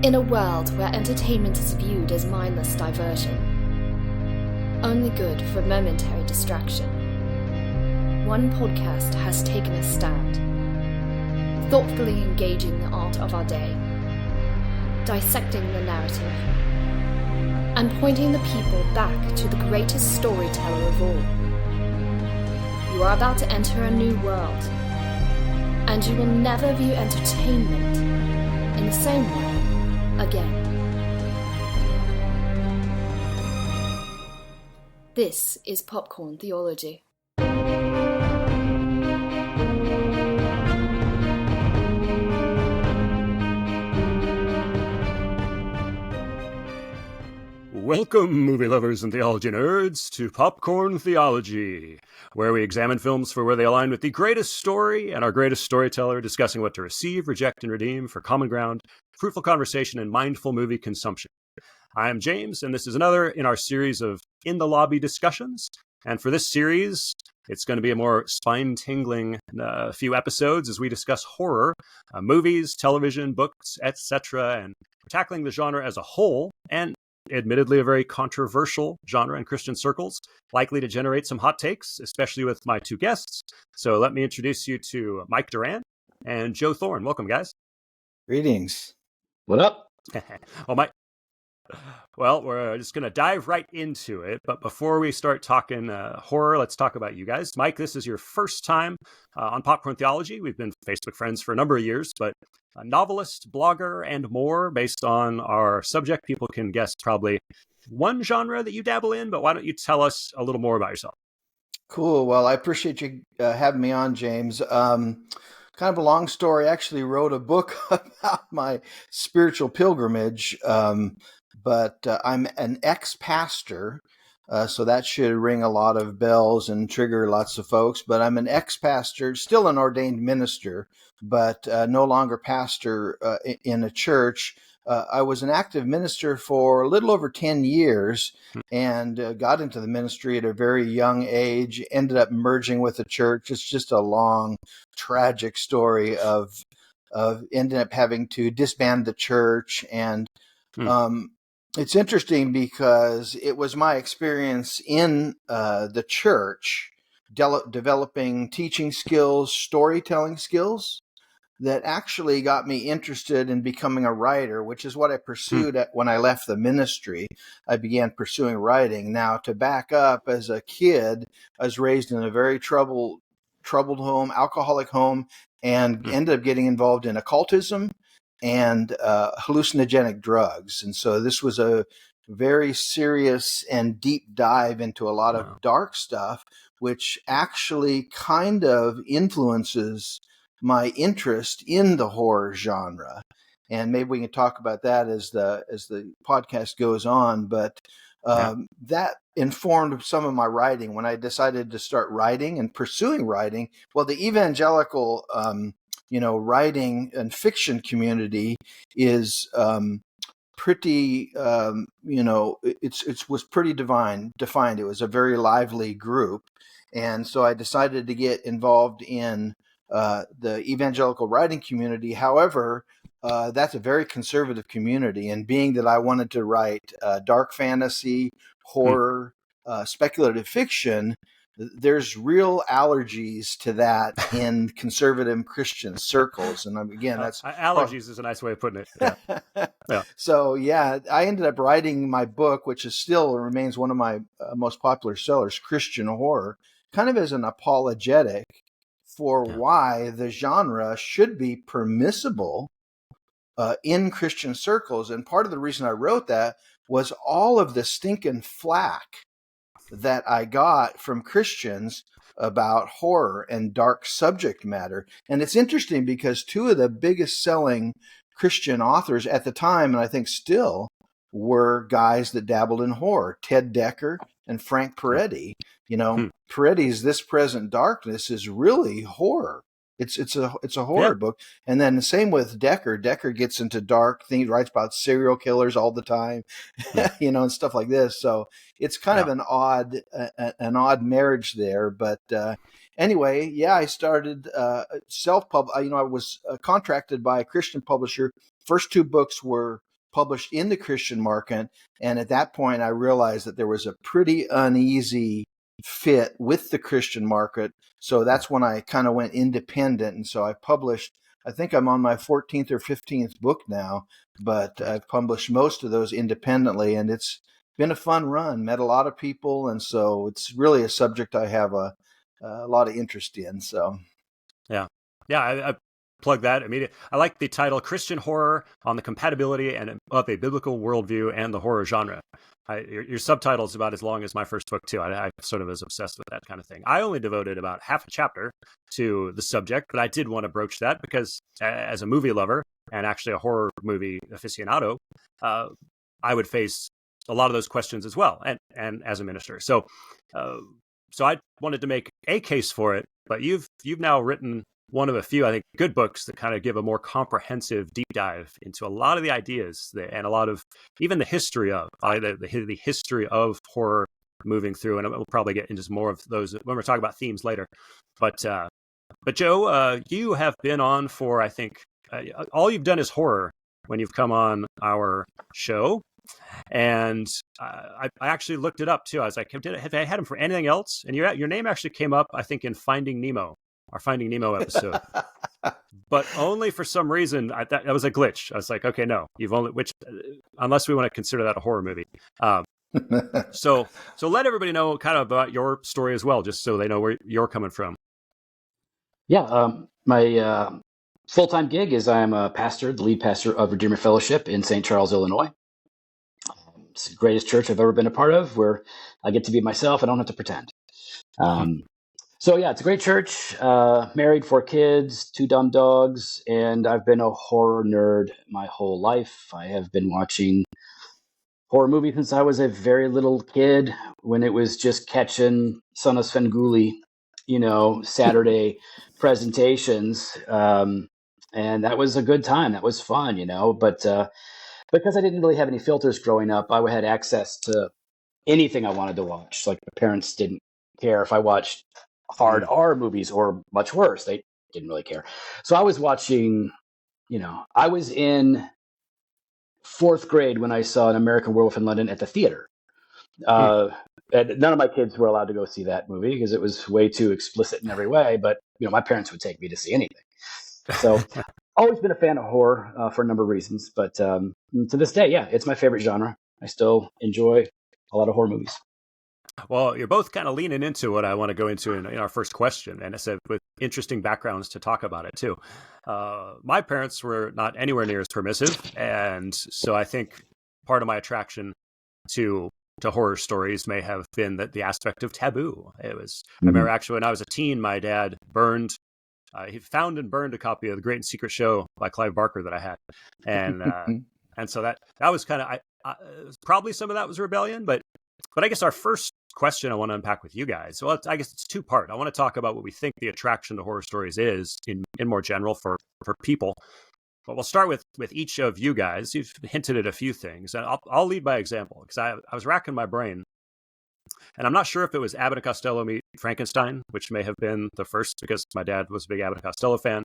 In a world where entertainment is viewed as mindless diversion, only good for momentary distraction, one podcast has taken a stand, thoughtfully engaging the art of our day, dissecting the narrative, and pointing the people back to the greatest storyteller of all. You are about to enter a new world, and you will never view entertainment in the same way again. This is Popcorn Theology. Welcome, movie lovers and theology nerds, to Popcorn Theology, where we examine films for where they align with the greatest story and our greatest storyteller, discussing what to receive, reject, and redeem for common ground, fruitful conversation, and mindful movie consumption. I am James, and this is another in our series of In the Lobby discussions. And for this series, it's going to be a more spine-tingling few episodes as we discuss horror, movies, television, books, etc., and we're tackling the genre as a whole, and admittedly a very controversial genre in Christian circles, likely to generate some hot takes, especially with my two guests. So let me introduce you to Mike Duran and Joe Thorn. Welcome, guys. Greetings. What up? Well, we're just going to dive right into it. But before we start talking horror, let's talk about you guys. Mike, this is your first time on Popcorn Theology. We've been Facebook friends for a number of years, but a novelist, blogger, and more based on our subject. People can guess probably one genre that you dabble in, but why don't you tell us a little more about yourself? Cool. Well, I appreciate you having me on, James. Kind of a long story. I actually wrote a book about my spiritual pilgrimage, but I'm an ex-pastor, so that should ring a lot of bells and trigger lots of folks. But I'm an ex-pastor, still an ordained minister, but no longer pastor in a church. I was an active minister for a little over 10 years and got into the ministry at a very young age, ended up merging with the church. It's just a long, tragic story of ended up having to disband the church. And it's interesting because it was my experience in the church developing teaching skills, storytelling skills, that actually got me interested in becoming a writer, which is what I pursued when I left the ministry. I began pursuing writing. Now, to back up, as a kid, I was raised in a very troubled home, alcoholic home, and ended up getting involved in occultism and hallucinogenic drugs. And so this was a very serious and deep dive into a lot of dark stuff, which actually kind of influences my interest in the horror genre. And maybe we can talk about that as the podcast goes on. But that informed some of my writing. When I decided to start writing and pursuing writing, well, the evangelical writing and fiction community is pretty it was pretty defined. It was a very lively group. And so I decided to get involved in the evangelical writing community. However, that's a very conservative community. And being that I wanted to write dark fantasy, horror, speculative fiction, there's real allergies to that in conservative Christian circles. And again, that's allergies is a nice way of putting it. Yeah. So I ended up writing my book, which is still remains one of my most popular sellers, Christian Horror, kind of as an apologetic for why the genre should be permissible in Christian circles. And part of the reason I wrote that was all of the stinking flack that I got from Christians about horror and dark subject matter. And it's interesting because two of the biggest selling Christian authors at the time, and I think still, were guys that dabbled in horror, Ted Decker and Frank Peretti. Peretti's This Present Darkness is really horror. It's a horror book. And then the same with Decker. Decker gets into dark things, writes about serial killers all the time, and stuff like this. So it's kind of an odd marriage there. But anyway, I started self-pub. I was contracted by a Christian publisher. First two books were published in the Christian market. And at that point, I realized that there was a pretty uneasy fit with the Christian market. So that's when I kind of went independent. And so I published, I think I'm on my 14th or 15th book now, but I've published most of those independently. And it's been a fun run, met a lot of people. And so it's really a subject I have a lot of interest in. So, yeah. I plug that immediately. I like the title Christian Horror on the Compatibility and of a Biblical Worldview and the Horror Genre. Your subtitle is about as long as my first book, too. I sort of was obsessed with that kind of thing. I only devoted about half a chapter to the subject, but I did want to broach that because as a movie lover and actually a horror movie aficionado, I would face a lot of those questions as well, and as a minister. So I wanted to make a case for it, but you've now written one of a few, I think, good books that kind of give a more comprehensive deep dive into a lot of the ideas and a lot of even the history of the history of horror moving through. And we'll probably get into more of those when we're talking about themes later. But Joe, you have been on for, I think, all you've done is horror when you've come on our show. And I actually looked it up too. I was like, have I had him for anything else? And your name actually came up, I think, in Finding Nemo, our Finding Nemo episode, but only for some reason that was a glitch. I was like, okay, no, unless we want to consider that a horror movie. So let everybody know kind of about your story as well, just so they know where you're coming from. Yeah, my full-time gig is I'm a pastor, the lead pastor of Redeemer Fellowship in St. Charles, Illinois. It's the greatest church I've ever been a part of, where I get to be myself. I don't have to pretend. So yeah, it's a great church. Married, 4 kids, 2 dumb dogs, and I've been a horror nerd my whole life. I have been watching horror movies since I was a very little kid, when it was just catching Son of Svengoolie, Saturday presentations, and that was a good time. That was fun, But because I didn't really have any filters growing up, I had access to anything I wanted to watch. Like, my parents didn't care if I watched hard R movies, or much worse, they didn't really care. So I was watching, I was in 4th grade when I saw An American Werewolf in London at the theater. And none of my kids were allowed to go see that movie because it was way too explicit in every way. But, my parents would take me to see anything. So always been a fan of horror for a number of reasons. But to this day, yeah, it's my favorite genre. I still enjoy a lot of horror movies. Well, you're both kind of leaning into what I want to go into in our first question, and it's with interesting backgrounds to talk about it too. My parents were not anywhere near as permissive, and so I think part of my attraction to horror stories may have been the aspect of taboo. It was. I remember actually when I was a teen, my dad he found and burned a copy of The Great and Secret Show by Clive Barker that I had, and so that was kind of probably some of that was rebellion, but I guess our first question I want to unpack with you guys. Well, I guess it's 2-part. I want to talk about what we think the attraction to horror stories is in more general for people. But we'll start with each of you guys. You've hinted at a few things, and I'll lead by example because I was racking my brain, and I'm not sure if it was Abbott and Costello meet Frankenstein, which may have been the first because my dad was a big Abbott and Costello fan.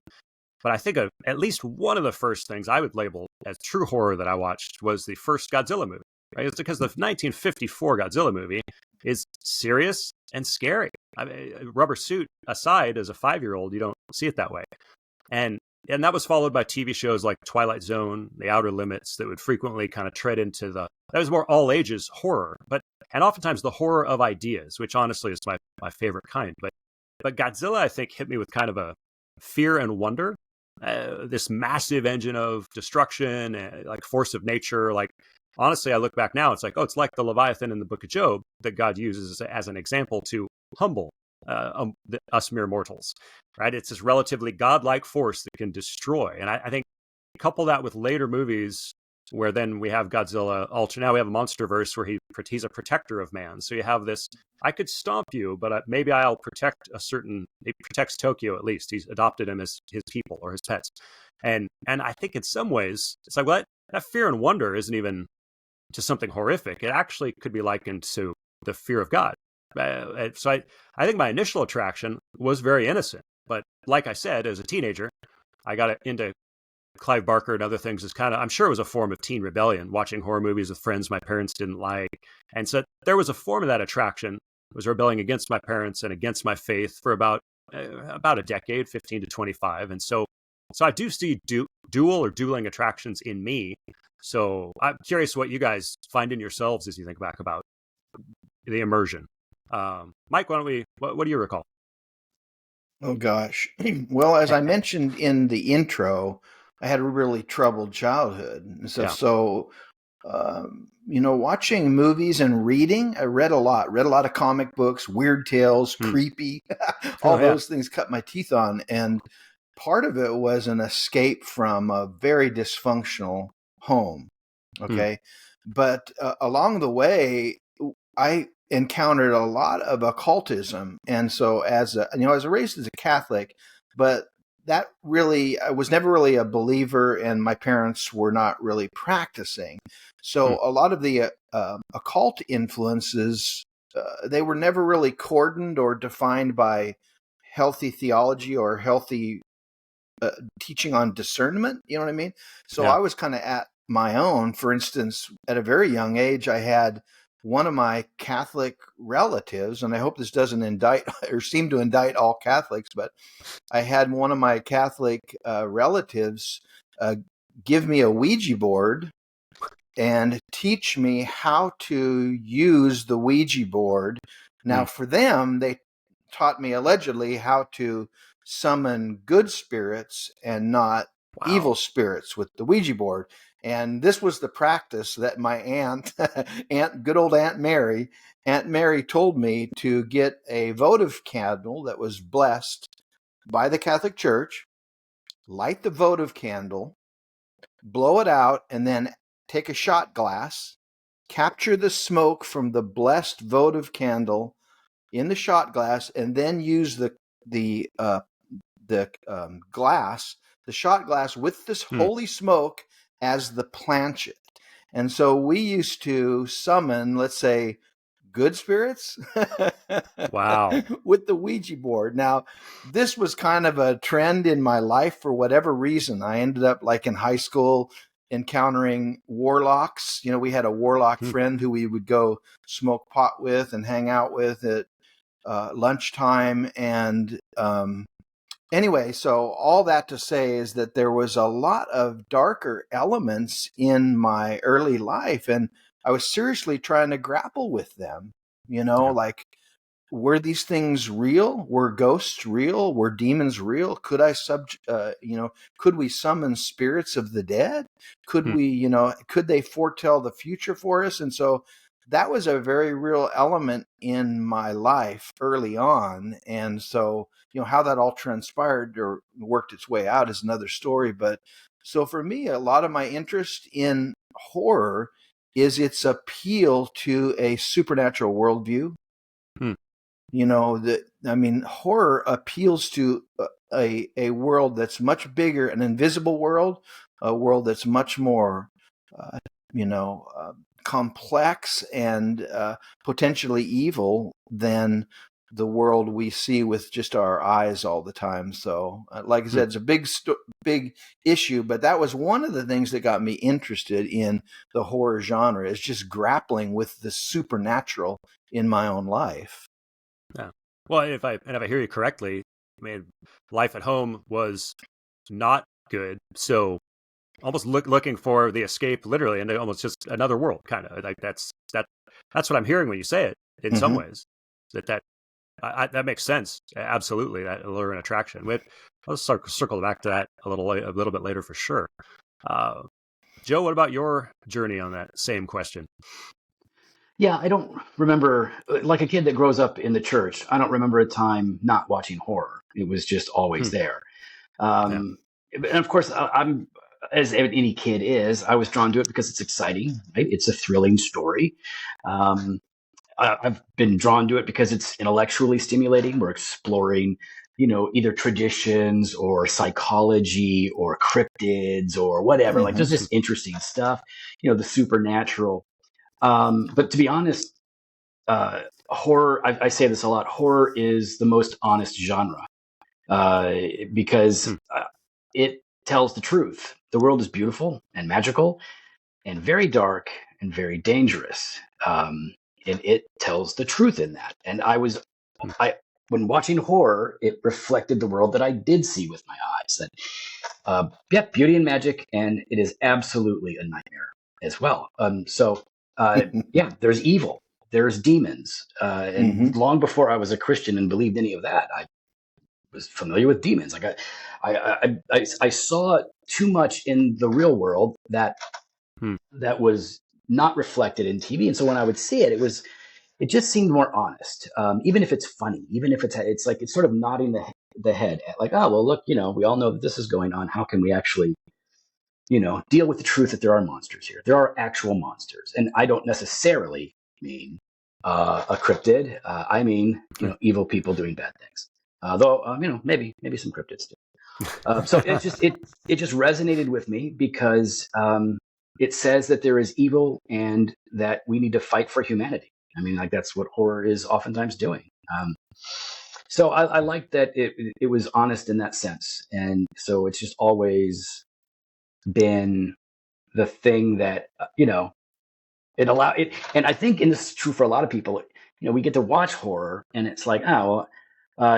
But I think at least one of the first things I would label as true horror that I watched was the first Godzilla movie. Right? It's because the 1954 Godzilla movie is serious and scary. I mean, rubber suit aside, as a 5-year-old, you don't see it that way. And that was followed by TV shows like Twilight Zone, The Outer Limits, that would frequently kind of tread into that was more all ages horror, and oftentimes the horror of ideas, which honestly is my favorite kind. But Godzilla, I think, hit me with kind of a fear and wonder. This massive engine of destruction, like force of nature, like. Honestly, I look back now, it's like the Leviathan in the book of Job that God uses as an example to humble us mere mortals, right? It's this relatively godlike force that can destroy. And I think couple that with later movies where then we have Godzilla, now we have a MonsterVerse where he's a protector of man. So you have this, I could stomp you, but maybe I'll protect he protects Tokyo at least. He's adopted him as his people or his pets. And I think in some ways, it's like, well, that fear and wonder isn't even to something horrific. It actually could be likened to the fear of God. So I think my initial attraction was very innocent. But like I said, as a teenager, I got into Clive Barker and other things is kind of, I'm sure it was a form of teen rebellion, watching horror movies with friends my parents didn't like. And so there was a form of that attraction. I was rebelling against my parents and against my faith for about a decade, 15 to 25. And so I do see dual or dueling attractions in me. So I'm curious what you guys find in yourselves as you think back about the immersion. Mike, what do you recall? Oh, gosh. Well, as I mentioned in the intro, I had a really troubled childhood. Watching movies and reading, I read a lot of comic books, weird tales, creepy, all those things cut my teeth on. And part of it was an escape from a very dysfunctional home. Okay. But along the way, I encountered a lot of occultism. And so I was raised as a Catholic, but that really, I was never really a believer, and my parents were not really practicing. So a lot of the occult influences, they were never really cordoned or defined by healthy theology or healthy teaching on discernment. You know what I mean? So I was kind of at my own. For instance, at a very young age, I had one of my Catholic relatives, and I hope this doesn't indict or seem to indict all Catholics, but I had one of my Catholic relatives give me a Ouija board and teach me how to use the Ouija board. Now, for them, they taught me allegedly how to summon good spirits and not evil spirits with the Ouija board. And this was the practice that my aunt, good old Aunt Mary told me to get a votive candle that was blessed by the Catholic Church, light the votive candle, blow it out, and then take a shot glass, capture the smoke from the blessed votive candle in the shot glass, and then use the glass, the shot glass with this holy smoke as the planchet. And so we used to summon, let's say, good spirits with the Ouija board. Now, this was kind of a trend in my life for whatever reason. I ended up, like in high school, encountering warlocks. We had a warlock friend who we would go smoke pot with and hang out with at lunchtime. And anyway, so all that to say is that there was a lot of darker elements in my early life, and I was seriously trying to grapple with them. Like, were these things real? Were ghosts real? Were demons real? Could could we summon spirits of the dead? Could we, could they foretell the future for us? And so that was a very real element in my life early on. And so, how that all transpired or worked its way out is another story. But so for me, a lot of my interest in horror is its appeal to a supernatural worldview. Horror appeals to a world that's much bigger, an invisible world, a world that's much more, complex and potentially evil than the world we see with just our eyes all the time. So, like I said, it's a big issue, but that was one of the things that got me interested in the horror genre, is just grappling with the supernatural in my own life. Yeah. Well, if I hear you correctly, life at home was not good. So almost looking for the escape, literally, and almost just another world, kind of like that's what I'm hearing when you say it. In some ways, that makes sense. Absolutely, that allure and attraction. Let's circle back to that a little bit later for sure. Joe, what about your journey on that same question? Yeah, I don't remember, like a kid that grows up in the church, I don't remember a time not watching horror. It was just always there. And of course, I'm, as any kid is, I was drawn to it because it's exciting, right? It's a thrilling story. I've been drawn to it because it's intellectually stimulating. We're exploring, either traditions or psychology or cryptids or whatever. Like, there's just interesting stuff, the supernatural. But to be honest, horror, I say this a lot, horror is the most honest genre because it tells the truth. the world is beautiful and magical and very dark and very dangerous. And it tells the truth in that. And when watching horror, it reflected the world that I did see with my eyes. That, beauty and magic, and it is absolutely a nightmare as well. There's evil, there's demons, and long before I was a Christian and believed any of that, I was familiar with demons. I saw too much in the real world that was not reflected in TV, and so when I would see it, it just seemed more honest. Even if it's funny, even if it's like it's sort of nodding the head at like, oh well, look, we all know that this is going on. How can we actually, deal with the truth that there are monsters here? There are actual monsters, and I don't necessarily mean a cryptid. I mean, evil people doing bad things. Though, maybe some cryptids do. So it just resonated with me because it says that there is evil and that we need to fight for humanity. I mean, like that's what horror is oftentimes doing. So I like that it was honest in that sense, and so it's just always been the thing that it allowed it. And I think, and this is true for a lot of people. We get to watch horror, and it's like,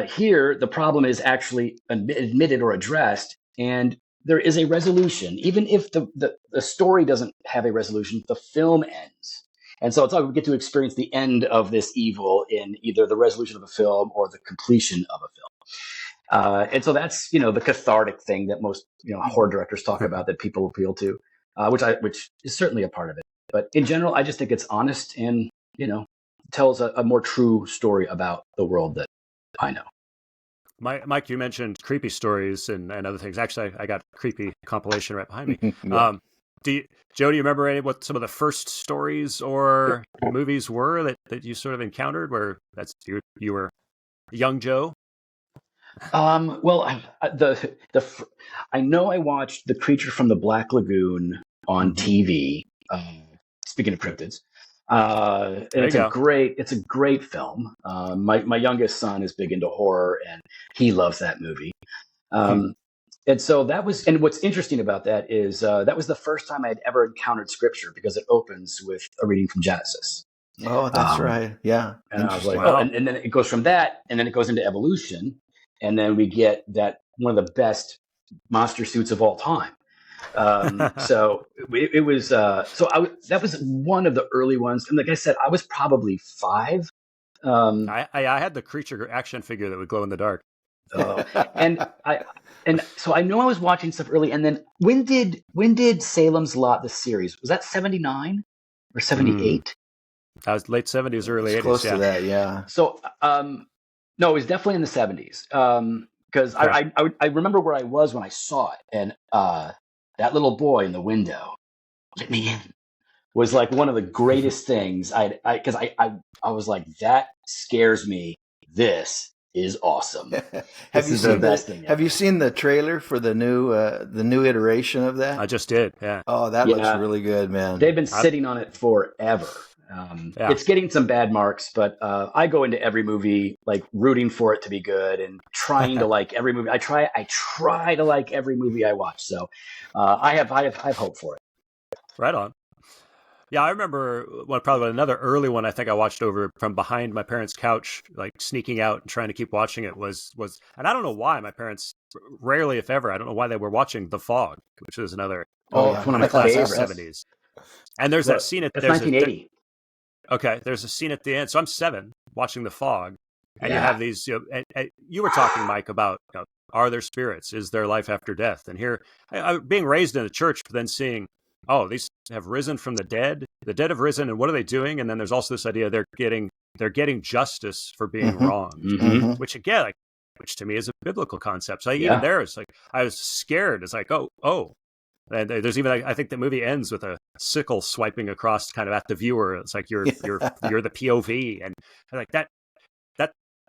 here the problem is actually admitted or addressed, and there is a resolution, even if the story doesn't have a resolution. The film ends. And so it's like we get to experience the end of this evil in either the resolution of a film or the completion of a film. And so that's, the cathartic thing that most, horror directors talk about that people appeal to, which is certainly a part of it. But in general, I just think it's honest and, tells a more true story about the world that I know. Mike, you mentioned creepy stories and other things. Actually, I got a creepy compilation right behind me. Joe, do you remember what some of the first stories or movies were that you sort of encountered where you were young Joe? Well, I know I watched The Creature from the Black Lagoon on TV. Speaking of cryptids, and it's a great film. My youngest son is big into horror, and he loves that movie. And so and what's interesting about that is that was the first time I had ever encountered scripture because it opens with a reading from Genesis. Oh, that's right. Yeah. And I was like, and then it goes from that, and then it goes into evolution, and then we get that one of the best monster suits of all time. So it was, that was one of the early ones. And like I said, I was probably 5. I had the creature action figure that would glow in the dark. And so I know I was watching stuff early. And then when did Salem's Lot, the series, was that 79 or 78? That was late 70s, early 80s. Close to that, yeah. So, no, it was definitely in the 70s. Because I remember where I was when I saw it, and that little boy in the window, let me in, was like one of the greatest things. Because I was like, that scares me. This is awesome. Have you seen the trailer for the new iteration of that? I just did. Yeah. Oh, that looks really good, man. They've been sitting on it forever. It's getting some bad marks, but I go into every movie like rooting for it to be good and trying to like every movie. I try to like every movie I watch. So I have hope for it. Right on. Yeah, I remember probably another early one I think I watched over from behind my parents' couch, like sneaking out and trying to keep watching it was, and I don't know why my parents rarely, if ever, I don't know why they were watching The Fog, which was another one of my favorites. 70s. And there's that scene at that's 1980. Okay, there's a scene at the end. So I'm 7 watching The Fog, and you have these. You were talking, Mike, about are there spirits? Is there life after death? And here, being raised in a church, but then seeing, these have risen from the dead. The dead have risen, and what are they doing? And then there's also this idea they're getting justice for being wronged, which again, which to me is a biblical concept. So even there, it's like I was scared. It's like oh. And there's even, I think the movie ends with a sickle swiping across kind of at the viewer. It's like you're the POV, and like that's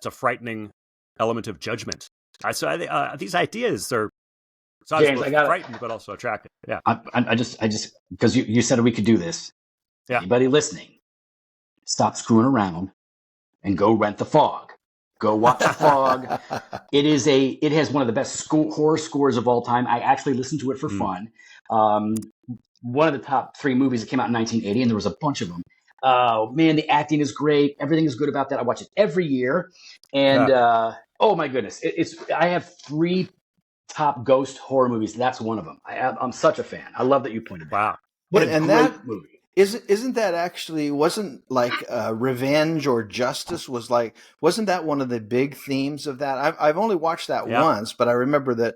a frightening element of judgment. So these ideas are James, frightened but also attractive. Yeah, I just because you said we could do this. Yeah. Anybody listening, stop screwing around and go rent The Fog. Go watch Fog. It has one of the best horror scores of all time. I actually listened to it for fun. One of the top 3 movies that came out in 1980, and there was a bunch of them. Oh man, the acting is great. Everything is good about that. I watch it every year, and oh my goodness, I have 3 top ghost horror movies. That's one of them. I'm such a fan. I love that you pointed that out. What a great movie. Isn't that actually, wasn't like revenge or justice wasn't that one of the big themes of that? I've only watched that once, but I remember that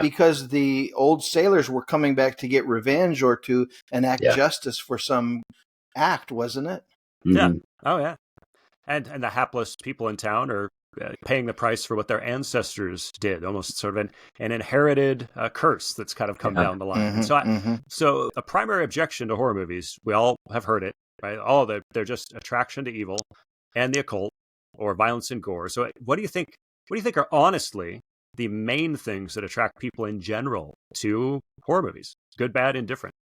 because the old sailors were coming back to get revenge or to enact justice for some act, wasn't it? Yeah. Oh yeah. And the hapless people in town are paying the price for what their ancestors did, almost sort of an inherited curse that's kind of come down the line. And so a primary objection to horror movies, we all have heard it, right? They're just attraction to evil and the occult or violence and gore. So what do you think are honestly the main things that attract people in general to horror movies? Good, bad, indifferent.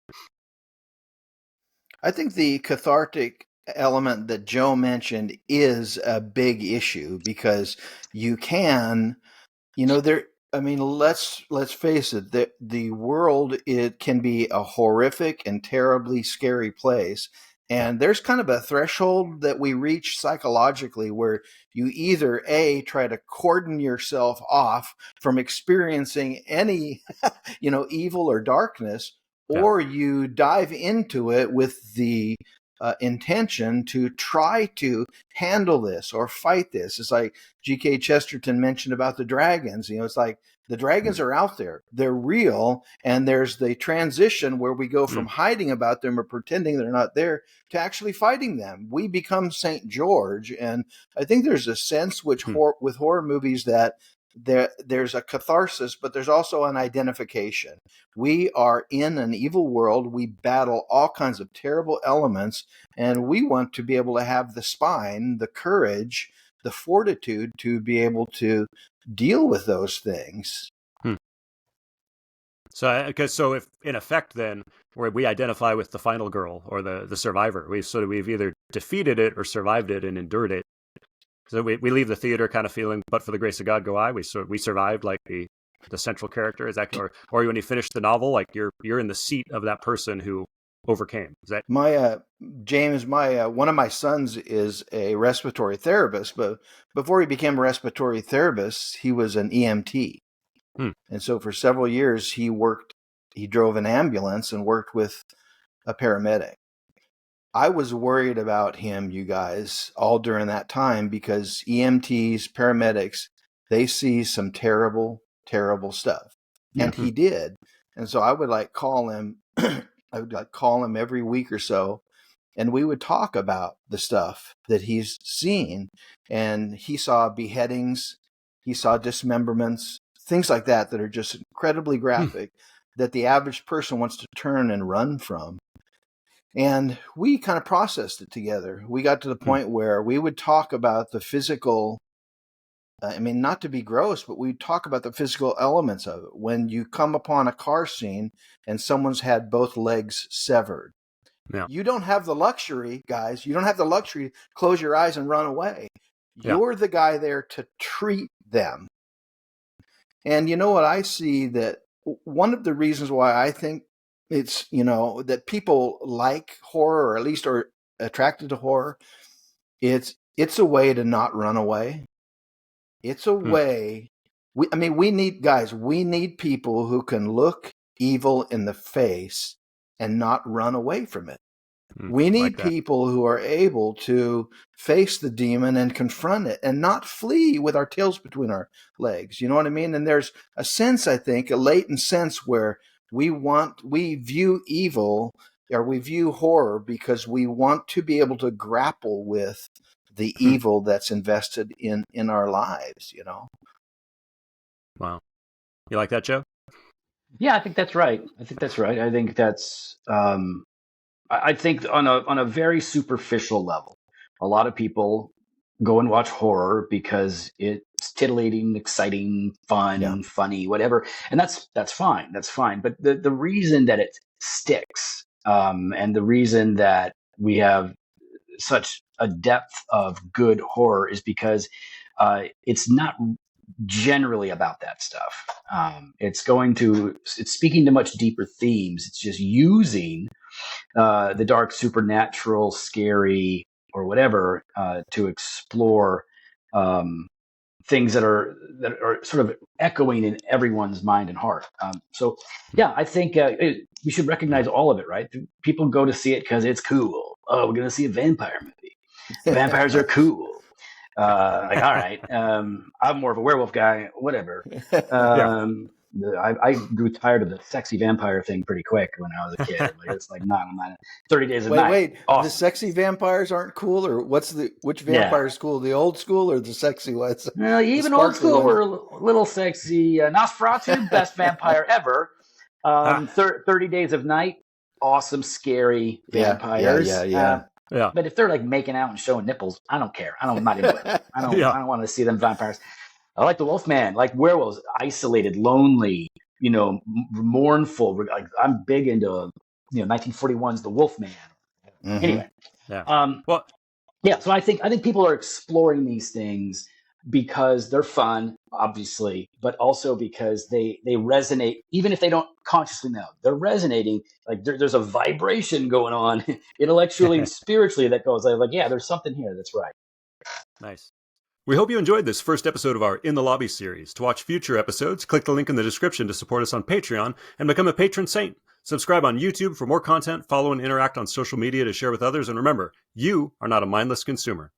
I think the cathartic element that Joe mentioned is a big issue because you can, let's face it, the world, it can be a horrific and terribly scary place. And there's kind of a threshold that we reach psychologically where you either try to cordon yourself off from experiencing any, evil or darkness, or you dive into it with the intention to try to handle this or fight this. It's like G.K. Chesterton mentioned about the dragons. It's like the dragons are out there. They're real. And there's the transition where we go from hiding about them or pretending they're not there to actually fighting them. We become St. George. And I think there's a sense with horror movies that there's a catharsis, but there's also an identification. We are in an evil world. We battle all kinds of terrible elements, and we want to be able to have the spine, the courage, the fortitude to be able to deal with those things. So if in effect then, where we identify with the final girl or the survivor, we've either defeated it or survived it and endured it. So we leave the theater kind of feeling, but for the grace of God go I. We survived like the central character. Is that, or when you finish the novel, like you're in the seat of that person who overcame. Is that James? One of my sons is a respiratory therapist, but before he became a respiratory therapist, he was an EMT, and so for several years he drove an ambulance and worked with a paramedic. I was worried about him, you guys, all during that time because EMTs, paramedics, they see some terrible, terrible stuff. And he did. And so I would call him, every week or so, and we would talk about the stuff that he's seen. And he saw beheadings, he saw dismemberments, things like that are just incredibly graphic that the average person wants to turn and run from. And we kind of processed it together. We got to the point where we would talk about the physical, not to be gross, but we'd talk about the physical elements of it. When you come upon a car scene and someone's had both legs severed, you don't have the luxury, guys, to close your eyes and run away. You're the guy there to treat them. And you know what I see, that one of the reasons why I think it's, that people like horror, or at least are attracted to horror, it's a way to not run away. It's a way. We need people who can look evil in the face and not run away from it. We need people who are able to face the demon and confront it and not flee with our tails between our legs. You know what I mean? And there's a sense, I think, a latent sense where we view evil, or we view horror because we want to be able to grapple with the evil that's invested in our lives, Wow. You like that, Joe? Yeah, I think that's right. I think that's I think on a very superficial level, a lot of people go and watch horror because it's titillating, exciting, fun, funny, whatever. And that's fine. That's fine. But the reason that it sticks, and the reason that we have such a depth of good horror is because It's not generally about that stuff. It's speaking to much deeper themes. It's just using the dark, supernatural, scary, or whatever to explore things that are sort of echoing in everyone's mind and heart. So yeah, I think we should recognize all of it, right? People go to see it because it's cool. Oh, we're going to see a vampire movie. Vampires are cool. Like, all right, I'm more of a werewolf guy, whatever. I grew tired of the sexy vampire thing pretty quick when I was a kid. Like, it's like, not 30 Days of Night. Wait, awesome. The sexy vampires aren't cool, or which vampire is cool? The old school or the sexy ones? Even old school were a little sexy. Nosferatu, best vampire ever. 30 Days of Night, awesome, scary vampires. Yeah. But if they're like making out and showing nipples, I don't care. I'm not into it. I don't want to see them vampires. I like the Wolfman, like werewolves, isolated, lonely, mournful. Like, I'm big into 1941's The Wolfman. Mm-hmm. Anyway, so I think people are exploring these things because they're fun, obviously, but also because they resonate, even if they don't consciously know. They're resonating. Like, there's a vibration going on intellectually and spiritually that goes like, yeah, there's something here that's right. Nice. We hope you enjoyed this first episode of our In the Lobby series. To watch future episodes, click the link in the description to support us on Patreon and become a patron saint. Subscribe on YouTube for more content, follow and interact on social media to share with others, and remember, you are not a mindless consumer.